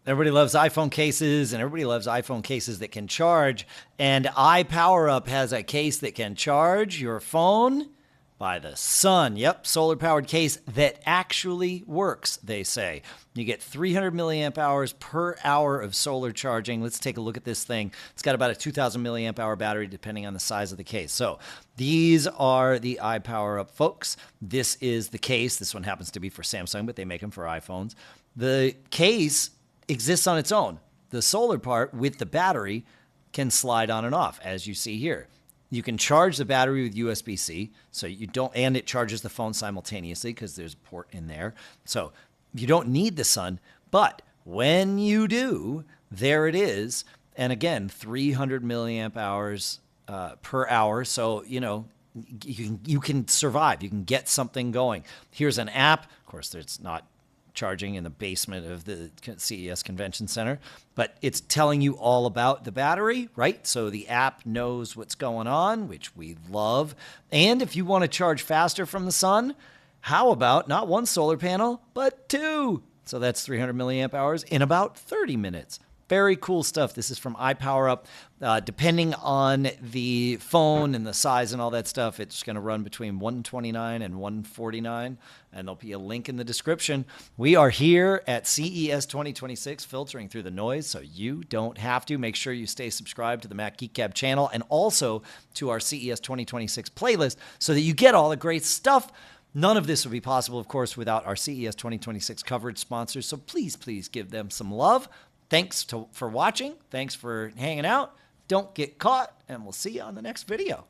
Everybody loves iPhone cases, and everybody loves iPhone cases that can charge. And iPowerUp has a case that can charge your phone by the sun. Yep, solar-powered case that actually works, they say. You get 300 milliamp hours per hour of solar charging. Let's take a look at this thing. It's got about a 2,000 milliamp hour battery, depending on the size of the case. So these are the iPowerUp folks. This is the case. This one happens to be for Samsung, but they make them for iPhones. The case exists on its own. The solar part with the battery can slide on and off, as you see here. You can charge the battery with USB-C, so you don't, and it charges the phone simultaneously because there's a port in there. So you don't need the sun, but when you do, there it is. And again, 300 milliamp hours per hour. So, you know, you can survive. You can get something going. Here's an app. Of course, there's not charging in the basement of the CES Convention Center, but it's telling you all about the battery, right? So the app knows what's going on, which we love. And if you want to charge faster from the sun, how about not one solar panel, but two? So that's 300 milliamp hours in about 30 minutes. Very cool stuff. This is from iPowerUp. Depending on the phone and the size and all that stuff, it's going to run between $129 and $149, and there'll be a link in the description. We are here at CES 2026, filtering through the noise, so you don't have to. Make sure you stay subscribed to the Mac Geek Gab channel and also to our CES 2026 playlist so that you get all the great stuff. None of this would be possible, of course, without our CES 2026 coverage sponsors, so please give them some love. Thanks for watching. Thanks for hanging out. Don't get caught, and we'll see you on the next video.